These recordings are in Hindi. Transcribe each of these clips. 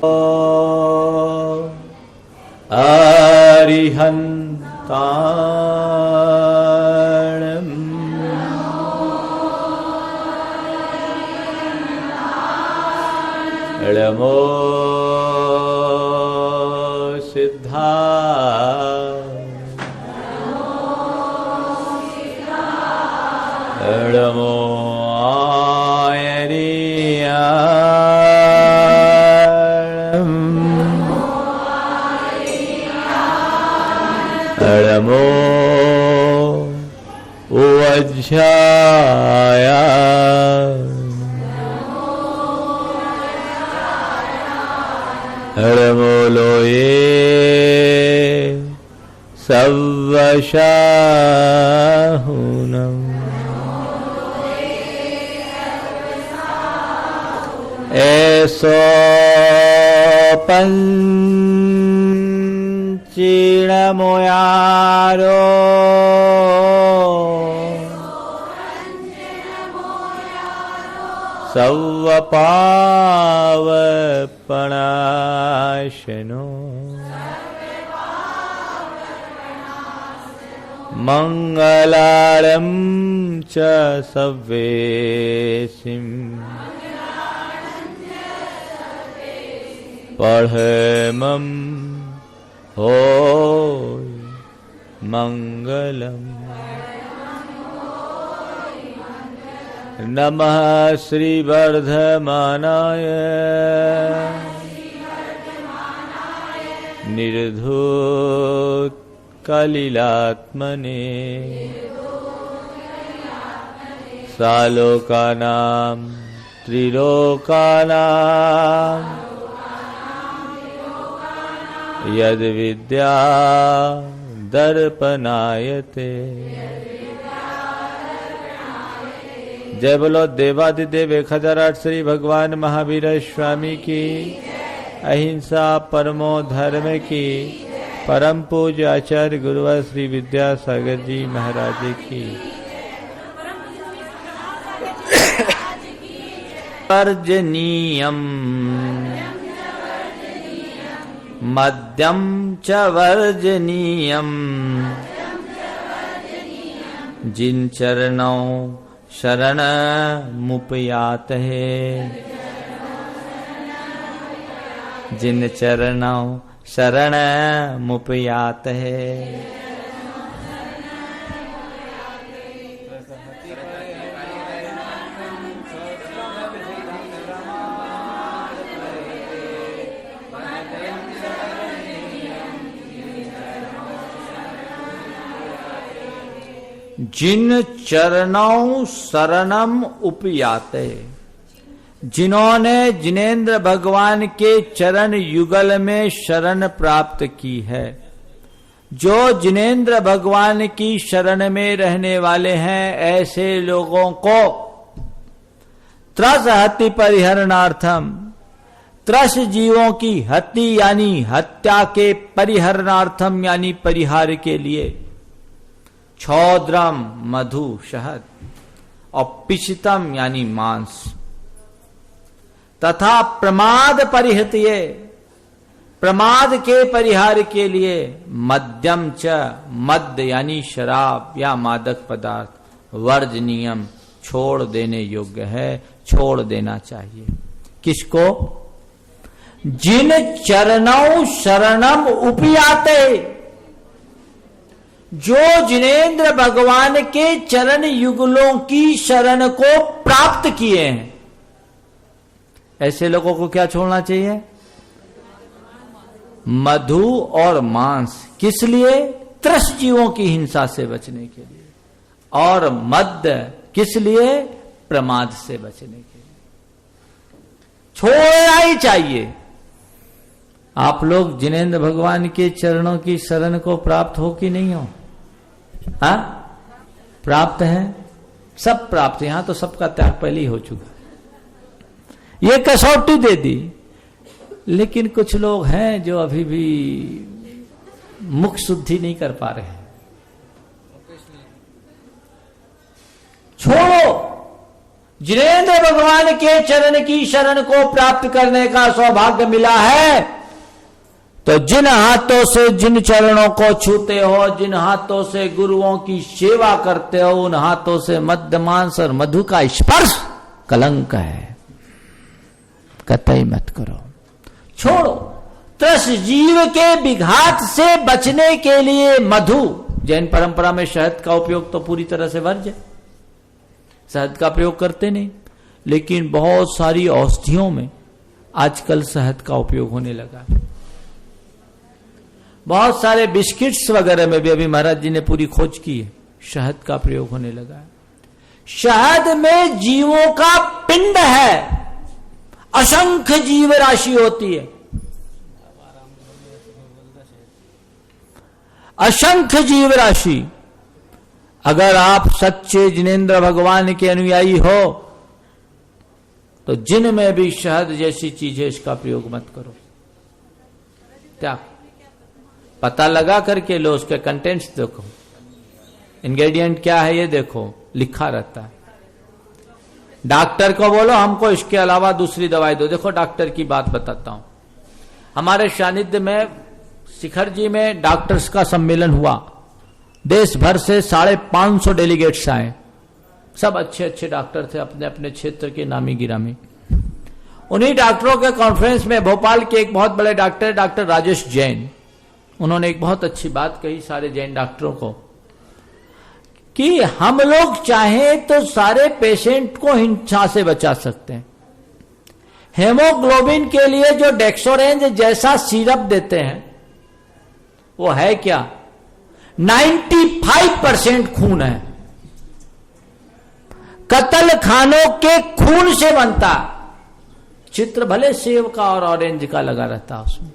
अरिहन्ताणम् नमो सिद्धा नमो नमो उवज्झाय नमो लोये सव्वशाहुनम् ऐसो पंचीणमोयारो सव्वपावपणाशनो मंगलारं च सव्वेसिम् पढ़मं होय मंगलम्। नमः श्री वर्धमानाय निर्धूत कलिलात्मने सालोकानां त्रिलोकानां यद विद्या दर्पणायते। जय बोलो देवादिदेव 1008 श्री भगवान महावीर स्वामी की। अहिंसा परमो धर्म की। परम पूज्य आचार्य गुरुवर श्री विद्यासागर जी महाराज की। वर्जनीयम् मध्यम च वर्जनीयम् जिन चरणों शरण मुपयात है। जिन चरणों शरण मुपयात है। जिन चरणों शरणम उपयाते, जिन्होंने जिनेंद्र भगवान के चरण युगल में शरण प्राप्त की है, जो जिनेंद्र भगवान की शरण में रहने वाले हैं, ऐसे लोगों को त्रस हति परिहरणार्थम, त्रस जीवों की हति यानी हत्या के परिहरणार्थम यानी परिहार के लिए क्षौद्रम मधु शहद और पिशितम यानी मांस तथा प्रमाद परिहृत्य प्रमाद के परिहार के लिए मद्यम च मद्य यानी शराब या मादक पदार्थ वर्जनीयम छोड़ देने योग्य है, छोड़ देना चाहिए। किसको? जिन चरणों शरणम उपयाते, जो जिनेंद्र भगवान के चरण युगलों की शरण को प्राप्त किए हैं, ऐसे लोगों को क्या छोड़ना चाहिए? मधु और मांस। किस लिए? त्रस जीवों की हिंसा से बचने के लिए। और मद्य किस लिए? प्रमाद से बचने के लिए। छोड़ना ही चाहिए। आप लोग जिनेंद्र भगवान के चरणों की शरण को प्राप्त हो कि नहीं हो? हाँ, प्राप्त है, सब प्राप्त। यहां तो सबका त्याग पहले ही हो चुका है, ये कसौटी दे दी। लेकिन कुछ लोग हैं जो अभी भी मुख शुद्धि नहीं कर पा रहे हैं। छोड़ो, जिनेंद्र भगवान के चरण की शरण को प्राप्त करने का सौभाग्य मिला है, तो जिन हाथों से जिन चरणों को छूते हो, जिन हाथों से गुरुओं की सेवा करते हो, उन हाथों से मद्य मांस और मधु का स्पर्श कलंक है, कतई मत करो, छोड़ो। त्रस जीव के विघात से बचने के लिए मधु, जैन परंपरा में शहद का उपयोग तो पूरी तरह से वर्ज्य, शहद का प्रयोग करते नहीं, लेकिन बहुत सारी औषधियों में आजकल शहद का उपयोग होने लगा। बहुत सारे बिस्किट्स वगैरह में भी अभी महाराज जी ने पूरी खोज की है, शहद का प्रयोग होने लगा है। शहद में जीवों का पिंड है, असंख्य जीव राशि होती है, असंख्य जीव राशि। अगर आप सच्चे जिनेंद्र भगवान के अनुयायी हो तो जिन में भी शहद जैसी चीज है इसका प्रयोग मत करो, त्याग। पता लगा करके लो, उसके कंटेंट्स देखो, इंग्रेडिएंट क्या है ये देखो, लिखा रहता है। डॉक्टर को बोलो हमको इसके अलावा दूसरी दवाई दो। देखो डॉक्टर की बात बताता हूं, हमारे सानिध्य में शिखर जी में डॉक्टर्स का सम्मेलन हुआ, देश भर से 550 डेलीगेट्स आए, सब अच्छे अच्छे डॉक्टर थे, अपने अपने क्षेत्र के नामी गिरामी। उन्हीं डॉक्टरों के कॉन्फ्रेंस में भोपाल के एक बहुत बड़े डॉक्टर, डॉक्टर राजेश जैन, उन्होंने एक बहुत अच्छी बात कही सारे जैन डॉक्टरों को, कि हम लोग चाहें तो सारे पेशेंट को हिंसा से बचा सकते हैं। हेमोग्लोबिन के लिए जो डेक्सोरेंज जैसा सिरप देते हैं वो है क्या, 95% खून है, कत्ल खानों के खून से बनता। चित्र भले सेब का और ऑरेंज का लगा रहता उसमें,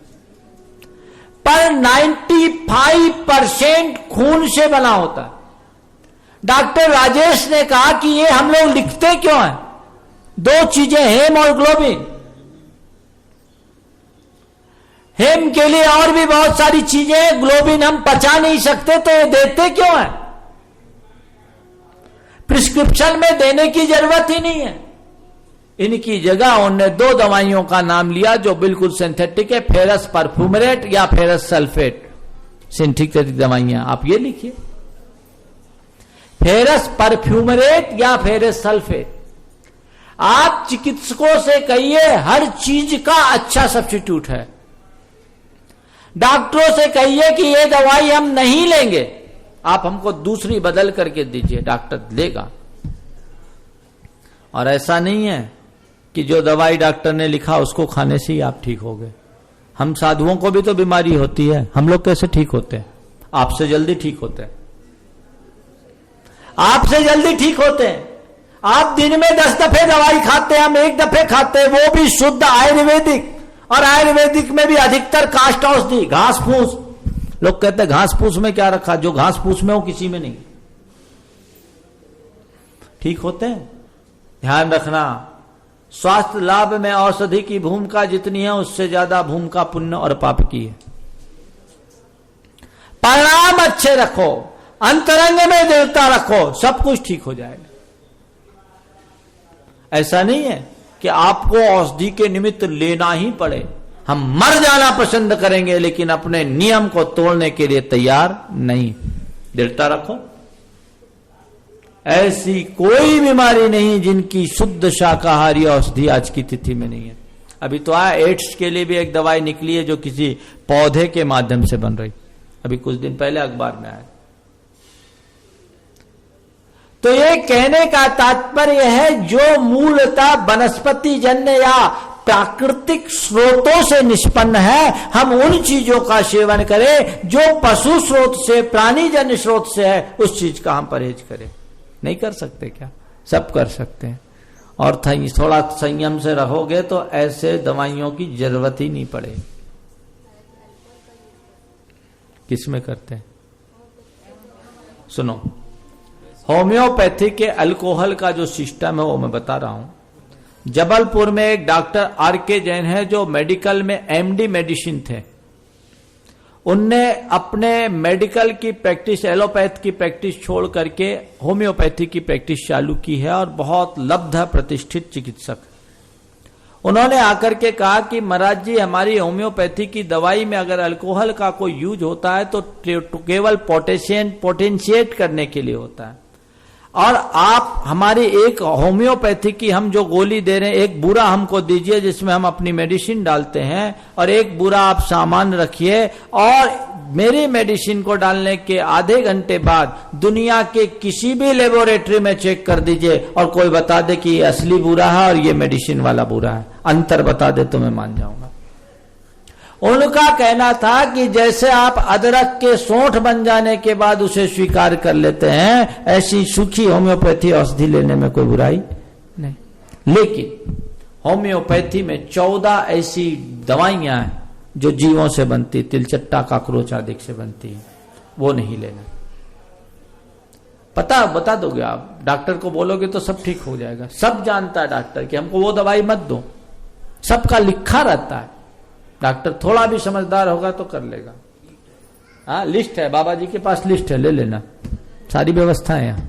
पर 95% खून से बना होता। डॉक्टर राजेश ने कहा कि ये हम लोग लिखते क्यों हैं, दो चीजें, हेम और ग्लोबिन। हेम के लिए और भी बहुत सारी चीजें, ग्लोबिन हम पचा नहीं सकते तो ये देते क्यों है, प्रिस्क्रिप्शन में देने की जरूरत ही नहीं है। इनकी जगह उन्होंने 2 दवाइयों का नाम लिया जो बिल्कुल सिंथेटिक है, फेरस परफ्यूमरेट या फेरस सल्फेट, सिंथेटिक दवाइयां, आप ये लिखिए, फेरस परफ्यूमरेट या फेरस सल्फेट। आप चिकित्सकों से कहिए हर चीज का अच्छा सब्स्टिट्यूट है। डॉक्टरों से कहिए कि ये दवाई हम नहीं लेंगे, आप हमको दूसरी बदल करके दीजिए, डॉक्टर लेगा। और ऐसा नहीं है कि जो दवाई डॉक्टर ने लिखा उसको खाने से ही आप ठीक हो गए। हम साधुओं को भी तो बीमारी होती है, हम लोग कैसे ठीक होते हैं, आपसे जल्दी ठीक होते हैं, आपसे जल्दी ठीक होते हैं। आप दिन में 10 दफे दवाई खाते हैं, हम 1 दफे खाते हैं, वो भी शुद्ध आयुर्वेदिक, और आयुर्वेदिक में भी अधिकतर काष्ठ औषधि, घास फूस। लोग कहते हैं घास फूस में क्या रखा, जो घास फूस में हो किसी में नहीं, ठीक होते हैं। ध्यान रखना, स्वास्थ्य लाभ में औषधि की भूमिका जितनी है उससे ज्यादा भूमिका पुण्य और पाप की है। परिणाम अच्छे रखो, अंतरंग में देवता रखो, सब कुछ ठीक हो जाएगा। ऐसा नहीं है कि आपको औषधि के निमित्त लेना ही पड़े, हम मर जाना पसंद करेंगे लेकिन अपने नियम को तोड़ने के लिए तैयार नहीं। दृढ़ता रखो। ऐसी कोई बीमारी नहीं जिनकी शुद्ध शाकाहारी औषधि आज की तिथि में नहीं है। अभी तो एड्स के लिए भी एक दवाई निकली है जो किसी पौधे के माध्यम से बन रही, अभी कुछ दिन पहले अखबार में आया। तो ये कहने का तात्पर्य है जो मूलतः वनस्पति जन्य या प्राकृतिक स्रोतों से निष्पन्न है, हम उन चीजों का सेवन करें। जो पशु स्रोत से, प्राणी जन्य स्रोत से है, उस चीज का हम परहेज करें। नहीं कर सकते क्या? सब कर सकते हैं। और थोड़ा संयम से रहोगे तो ऐसे दवाइयों की जरूरत ही नहीं पड़ेगी। किसमें करते हैं? सुनो, होम्योपैथी के अल्कोहल का जो सिस्टम है वो मैं बता रहा हूं। जबलपुर में एक डॉक्टर आर के जैन है जो मेडिकल में एमडी मेडिसिन थे। उनने अपने मेडिकल की प्रैक्टिस, एलोपैथ की प्रैक्टिस छोड़ करके होम्योपैथी की प्रैक्टिस चालू की है और बहुत लब्ध प्रतिष्ठित चिकित्सक। उन्होंने आकर के कहा कि महाराज जी, हमारी होम्योपैथी की दवाई में अगर अल्कोहल का कोई यूज होता है तो केवल पोटेंशिएट करने के लिए होता है, और आप हमारी एक होम्योपैथी की हम जो गोली दे रहे हैं, एक बुरा हमको दीजिए जिसमें हम अपनी मेडिसिन डालते हैं, और एक बुरा आप सामान रखिए, और मेरी मेडिसिन को डालने के आधे घंटे बाद दुनिया के किसी भी लेबोरेटरी में चेक कर दीजिए और कोई बता दे कि ये असली बुरा है और ये मेडिसिन वाला बुरा है, अंतर बता दे तो मैं मान जाऊंगा। उनका कहना था कि जैसे आप अदरक के सोंठ बन जाने के बाद उसे स्वीकार कर लेते हैं, ऐसी सूखी होम्योपैथी औषधि लेने में कोई बुराई नहीं। लेकिन होम्योपैथी में 14 ऐसी दवाइयां हैं जो जीवों से बनती, तिलचट्टा काकरोच आदि से बनती है, वो नहीं लेना। बता दोगे आप, डॉक्टर को बोलोगे तो सब ठीक हो जाएगा। सब जानता है डॉक्टर कि हमको वो दवाई मत दो, सबका लिखा रहता है। डॉक्टर थोड़ा भी समझदार होगा तो कर लेगा। हाँ, लिस्ट है, बाबा जी के पास लिस्ट है, ले लेना, सारी व्यवस्था है यहां।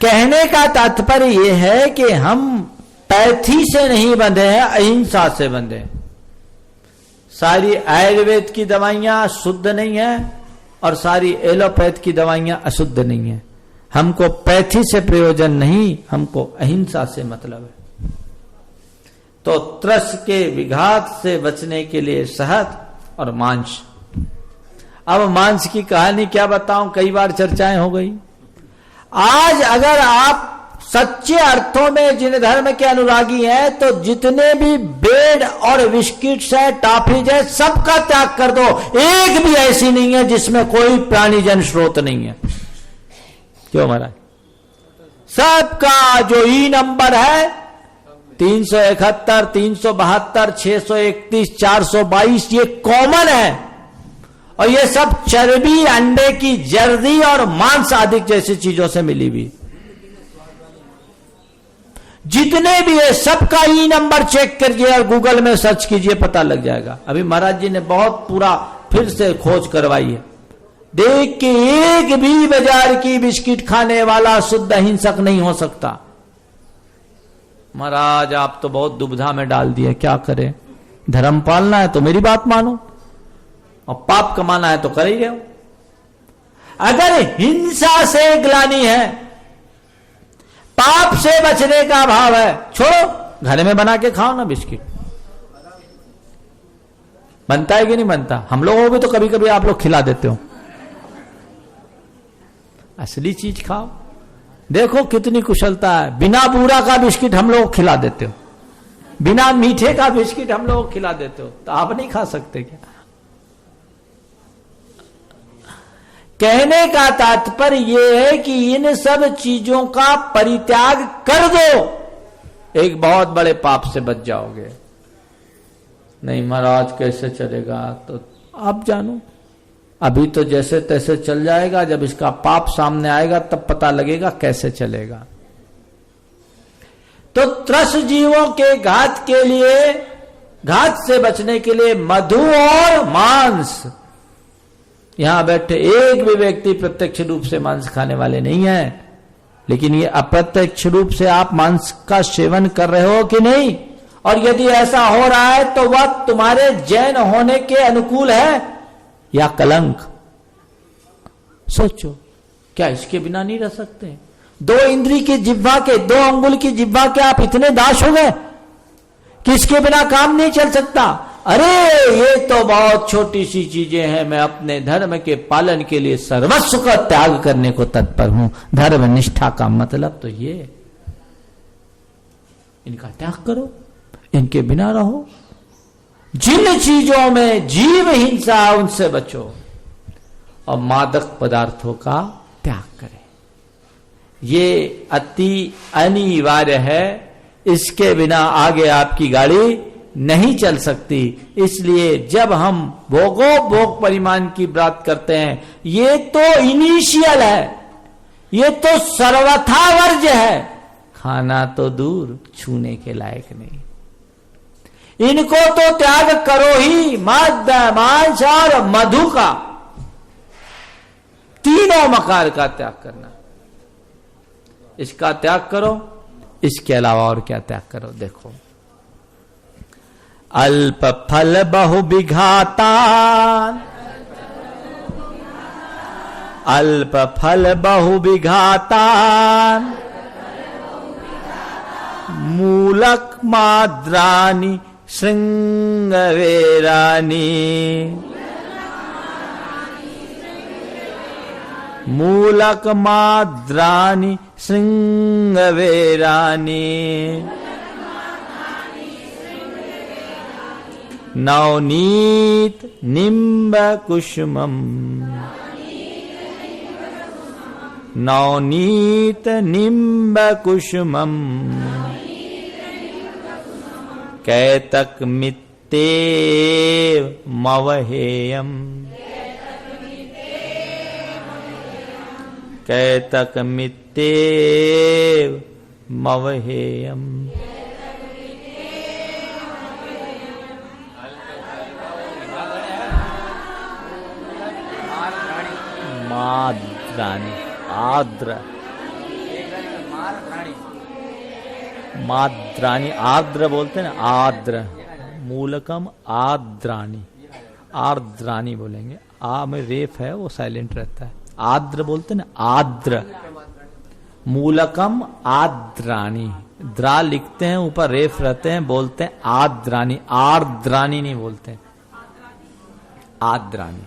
कहने का तात्पर्य यह है कि हम पैथी से नहीं बंधे हैं, अहिंसा से बंधे हैं। सारी आयुर्वेद की दवाइयां शुद्ध नहीं है और सारी एलोपैथ की दवाइयां अशुद्ध नहीं है। हमको पैथी से प्रयोजन नहीं, हमको अहिंसा से मतलब है। तो त्रस के विघात से बचने के लिए शहद और मांस। अब मांस की कहानी क्या बताऊं, कई बार चर्चाएं हो गई। आज अगर आप सच्चे अर्थों में जिन धर्म के अनुरागी हैं तो जितने भी ब्रेड और बिस्किट्स है, टॉफीज है, सबका त्याग कर दो। एक भी ऐसी नहीं है जिसमें कोई प्राणीजन स्रोत नहीं है। क्यों महाराज? सबका जो ई नंबर है 371, 372, 631, 422, ये कॉमन है, और ये सब चर्बी, अंडे की जर्दी और मांस आदि जैसी चीजों से मिली हुई। जितने भी है सबका ई नंबर चेक करिए और गूगल में सर्च कीजिए, पता लग जाएगा। अभी महाराज जी ने बहुत पूरा फिर से खोज करवाई है। देख के एक भी बाजार की बिस्किट खाने वाला शुद्ध अहिंसक नहीं हो सकता। महाराज आप तो बहुत दुविधा में डाल दिए, क्या करें? धर्म पालना है तो मेरी बात मानो, और पाप कमाना है तो कर ही रहे हो। अगर हिंसा से ग्लानि है, पाप से बचने का भाव है, छोड़ो, घर में बना के खाओ ना बिस्किट। बनता है कि नहीं बनता? हम लोगों को भी तो कभी कभी आप लोग खिला देते हो। असली चीज खाओ। देखो कितनी कुशलता है, बिना बूरा का बिस्किट हम लोग खिला देते हो, बिना मीठे का बिस्किट हम लोग खिला देते हो, तो आप नहीं खा सकते क्या? कहने का तात्पर्य यह है कि इन सब चीजों का परित्याग कर दो, एक बहुत बड़े पाप से बच जाओगे। नहीं महाराज कैसे चलेगा? तो आप जानो, अभी तो जैसे तैसे चल जाएगा, जब इसका पाप सामने आएगा तब पता लगेगा कैसे चलेगा। तो त्रस जीवों के घात के लिए, घात से बचने के लिए मधु और मांस। यहां बैठे एक भी व्यक्ति प्रत्यक्ष रूप से मांस खाने वाले नहीं है, लेकिन ये अप्रत्यक्ष रूप से आप मांस का सेवन कर रहे हो कि नहीं? और यदि ऐसा हो रहा है तो वह तुम्हारे जैन होने के अनुकूल है या कलंक? सोचो, क्या इसके बिना नहीं रह सकते? 2 इंद्री की जिह्वा के, 2 अंगुल की जिह्वा के आप इतने दास हो गए कि इसके बिना काम नहीं चल सकता। अरे ये तो बहुत छोटी सी चीजें हैं, मैं अपने धर्म के पालन के लिए सर्वस्व का त्याग करने को तत्पर हूं। धर्म निष्ठा का मतलब तो ये, इनका त्याग करो, इनके बिना रहो। जिन चीजों में जीव हिंसा उनसे बचो, और मादक पदार्थों का त्याग करें। ये अति अनिवार्य है, इसके बिना आगे आपकी गाड़ी नहीं चल सकती। इसलिए जब हम भोग परिमाण की बात करते हैं, ये तो इनिशियल है, ये तो सर्वथा वर्ज्य है, खाना तो दूर, छूने के लायक नहीं। इनको तो त्याग करो ही, मद मांस और मधु का, तीनों मकार का त्याग करना। इसका त्याग करो, इसके अलावा और क्या त्याग करो। देखो, अल्प फल बहु विघाता, अल्प फल बहु विघाता, मूलक माद्रानी श्रृंगवेरानी, मूलक माद्रानी श्रृंगवेरानी, नवनीत निम्ब कुसुमम, नवनीत निम्ब कुसुमम, कैतक मित्तेव मवहेयम, कैतक मित्तेव मवहेयम। माद्रानी, आद्र, माद्रानी, आद्र बोलते हैं ना, आद्र, मूलकम आद्रानी, आर्द्रानी बोलेंगे। आ में रेफ है, वो साइलेंट रहता है। आद्र बोलते ना, आद्र, मूलकम आद्रानी, द्रा लिखते हैं, ऊपर रेफ रहते हैं, बोलते हैं आद्रानी, आर्द्रानी नहीं बोलते, आद्रानी।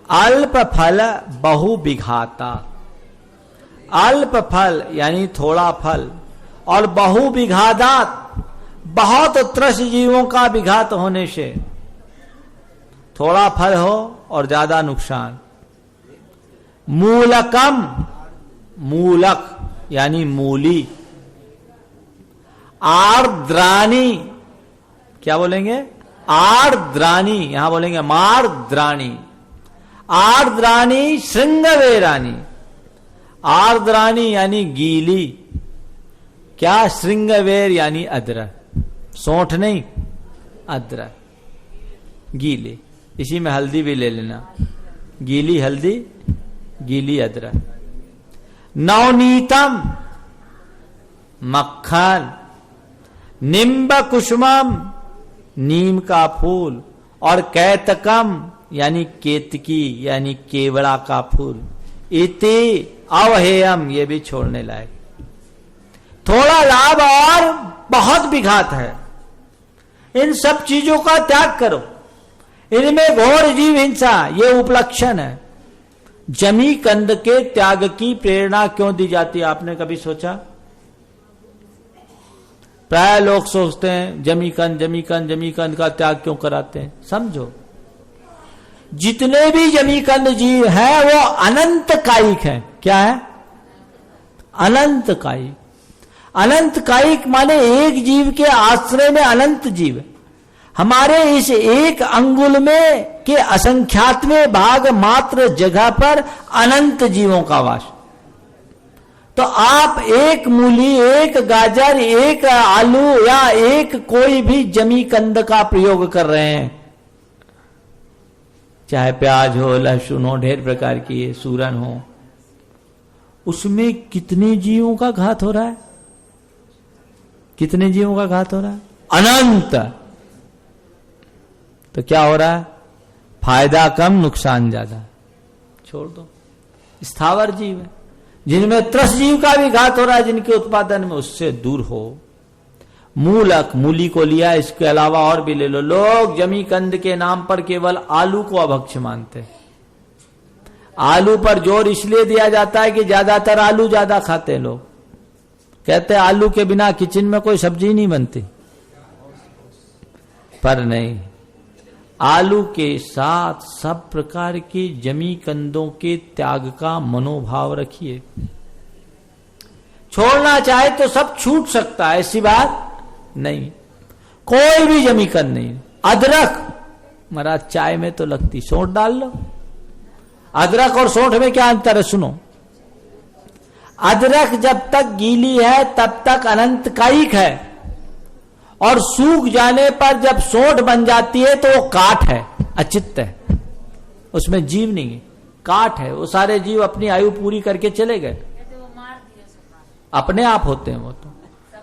अल्प फल बहु विघाता, अल्प फल यानी थोड़ा फल, और बहु विघादात, बहुत त्रस्त जीवों का विघात होने से, थोड़ा फल हो और ज्यादा नुकसान। मूलकम, मूलक यानी मूली, आर्द्रानी, क्या बोलेंगे, आर्द्रानी, यहां बोलेंगे मार्द्रानी, आर्द्रानी श्रृंगवेरानी, आर्द्रानी यानी गीली, क्या, श्रृंगवेर यानी अदरक, सोंठ नहीं, अदरक, गीली। इसी में हल्दी भी ले लेना, गीली हल्दी, गीली अदरक। नवनीतम मक्खन, निम्ब कुसुमम नीम का फूल, और कैतकम यानी केतकी यानी केवड़ा का फूल। इति अवहेयम, ये भी छोड़ने लायक। थोड़ा लाभ और बहुत विघात है, इन सब चीजों का त्याग करो। इनमें घोर जीव हिंसा, ये उपलक्षण है। जमी कंद के त्याग की प्रेरणा क्यों दी जाती है, आपने कभी सोचा? प्राय लोग सोचते हैं जमी कंद का त्याग क्यों कराते हैं। समझो, जितने भी जमी कंद जीव हैं वो अनंत कायिक हैं। क्या है? अनंत कायिक। अनंत कायिक माने एक जीव के आश्रय में अनंत जीव। हमारे इस एक अंगुल में के असंख्यातवें भाग मात्र जगह पर अनंत जीवों का वास। तो आप एक मूली, एक गाजर, एक आलू या एक कोई भी जमी कंद का प्रयोग कर रहे हैं, चाहे प्याज हो, लहसुन हो, ढेर प्रकार की सूरन हो, उसमें कितने जीवों का घात हो रहा है? कितने जीवों का घात हो रहा है? अनंत। तो क्या हो रहा है? फायदा कम, नुकसान ज्यादा। छोड़ दो। स्थावर जीव है जिनमें त्रस जीव का भी घात हो रहा है, जिनके उत्पादन में, उससे दूर हो। मूलक, मूली को लिया, इसके अलावा और भी ले लो। लोग जमी कंद के नाम पर केवल आलू को अभक्ष्य मानते। आलू पर जोर इसलिए दिया जाता है कि ज्यादातर आलू ज्यादा खाते हैं लोग। कहते हैं आलू के बिना किचन में कोई सब्जी नहीं बनती, पर नहीं, आलू के साथ सब प्रकार के जमी कंदों के त्याग का मनोभाव रखिए। छोड़ना चाहे तो सब छूट सकता है, ऐसी बात नहीं। कोई भी जमी कंद नहीं। अदरक महाराज चाय में तो लगती, सौंठ डाल लो। अदरक और सौंठ में क्या अंतर है? सुनो, अदरक जब तक गीली है तब तक अनंत कायिक है, और सूख जाने पर जब सोंठ बन जाती है तो वो काठ है, अचित्त है, उसमें जीव नहीं है, काठ है। वो सारे जीव अपनी आयु पूरी करके चले गए, अपने आप होते हैं, वो तो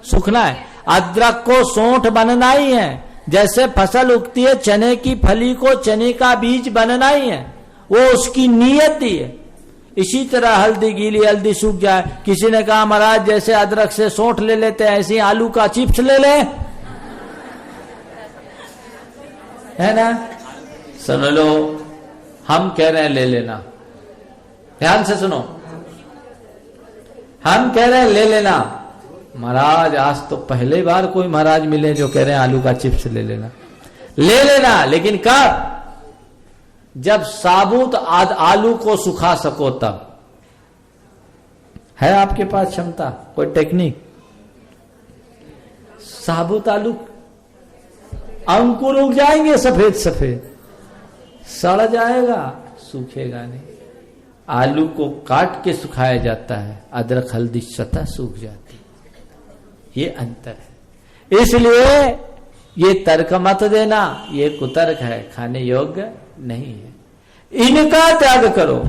सूखना है। अदरक को सोंठ बनना ही है, जैसे फसल उगती है चने की फली को चने का बीज बनना ही है, वो उसकी नीयत ही है। इसी तरह हल्दी, गीली हल्दी सूख जाए, किसी ने कहा महाराज जैसे अदरक से सोंठ ले लेते हैं ऐसे आलू का चिप्स ले ले, है ना। सुन लो, हम कह रहे हैं ले लेना, ध्यान से सुनो, हम कह रहे हैं ले लेना। महाराज आज तो पहले बार कोई महाराज मिले जो कह रहे हैं आलू का चिप्स ले लेना। ले लेना, लेकिन कब? जब साबुत आलू को सुखा सको तब। है आपके पास क्षमता, कोई टेक्निक? साबुत आलू अंकुर उग जाएंगे सफेद सफेद, सड़ जाएगा, सूखेगा नहीं। आलू को काट के सुखाया जाता है, अदरक हल्दी स्वतः सूख जाती है। ये अंतर है। इसलिए ये तर्क मत देना, ये कुतर्क है, खाने योग्य नहीं है। इनका त्याग करो।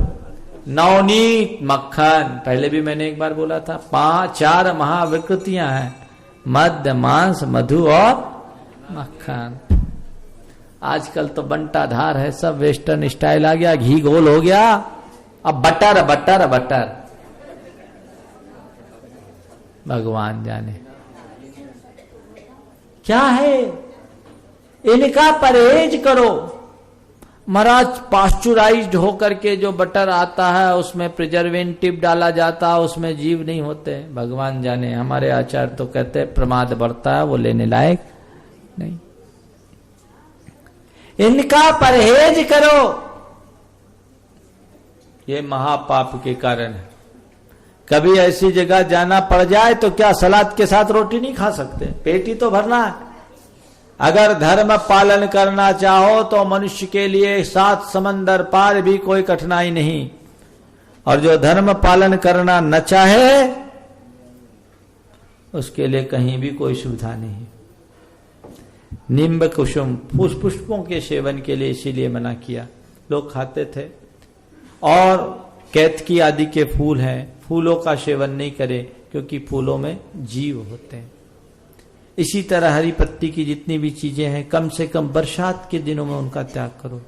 नवनीत, मक्खन, पहले भी मैंने एक बार बोला था, 4 महाविकृतियां हैं, मद्य, मांस, मधु और मक्खन। आजकल तो बंटाधार है, सब वेस्टर्न स्टाइल आ गया, घी गोल हो गया, अब बटर बटर बटर, भगवान जाने क्या है। इनका परहेज करो। महाराज पास्चुराइज्ड होकर के जो बटर आता है उसमें प्रिजर्वेटिव डाला जाता है, उसमें जीव नहीं होते, भगवान जाने। हमारे आचार्य तो कहते हैं प्रमाद बढ़ता है, वो लेने लायक नहीं। इनका परहेज करो, ये महापाप के कारण है। कभी ऐसी जगह जाना पड़ जाए तो क्या सलाद के साथ रोटी नहीं खा सकते? पेट ही तो भरना है। अगर धर्म पालन करना चाहो तो मनुष्य के लिए 7 समंदर पार भी कोई कठिनाई नहीं, और जो धर्म पालन करना न चाहे उसके लिए कहीं भी कोई सुविधा नहीं। निम्ब कुसुम पुष्पों के सेवन के लिए इसीलिए मना किया, लोग खाते थे। और कैतकी आदि के फूल हैं, फूलों का सेवन नहीं करें क्योंकि फूलों में जीव होते हैं। इसी तरह हरी पत्ती की जितनी भी चीजें हैं, कम से कम बरसात के दिनों में उनका त्याग करो।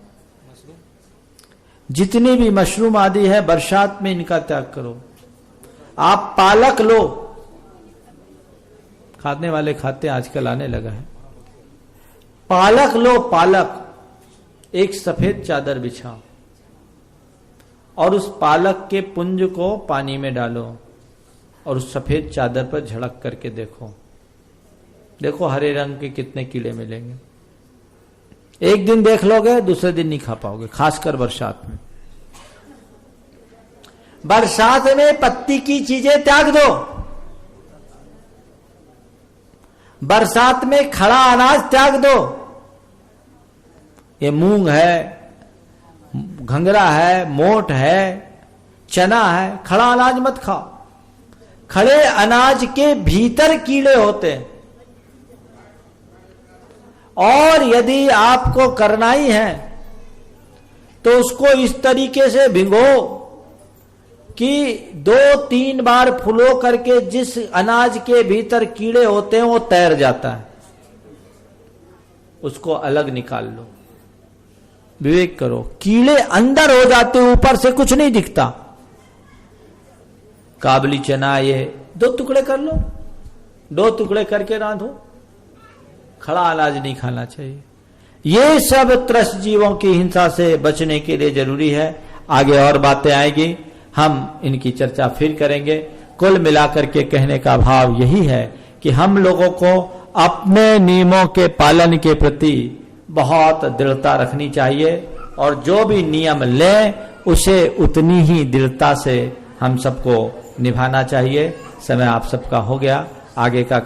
जितनी भी मशरूम आदि है बरसात में इनका त्याग करो। आप पालक लो, खाने वाले खाते आजकल आने लगा है। पालक लो, पालक, एक सफेद चादर बिछाओ और उस पालक के पुंज को पानी में डालो और उस सफेद चादर पर झड़क करके देखो, देखो हरे रंग के कितने कीड़े मिलेंगे। एक दिन देख लोगे, दूसरे दिन नहीं खा पाओगे, खासकर बरसात में। बरसात में पत्ती की चीजें त्याग दो। बरसात में खड़ा अनाज त्याग दो। ये मूंग है, घंगरा है, मोट है, चना है, खड़ा अनाज मत खाओ। खड़े अनाज के भीतर कीड़े होते हैं। और यदि आपको करना ही है तो उसको इस तरीके से भिगो कि 2-3 बार फुलो करके जिस अनाज के भीतर कीड़े होते हैं वो तैर जाता है, उसको अलग निकाल लो। विवेक करो, कीड़े अंदर हो जाते, ऊपर से कुछ नहीं दिखता। काबली चना ये 2 टुकड़े कर लो, 2 टुकड़े करके रांधो। खड़ा अनाज नहीं खाना चाहिए। ये सब त्रस्त जीवों की हिंसा से बचने के लिए जरूरी है। आगे और बातें आएगी, हम इनकी चर्चा फिर करेंगे। कुल मिलाकर के कहने का भाव यही है कि हम लोगों को अपने नियमों के पालन के प्रति बहुत दृढ़ता रखनी चाहिए, और जो भी नियम लें उसे उतनी ही दृढ़ता से हम सबको निभाना चाहिए। समय आप सबका हो गया, आगे का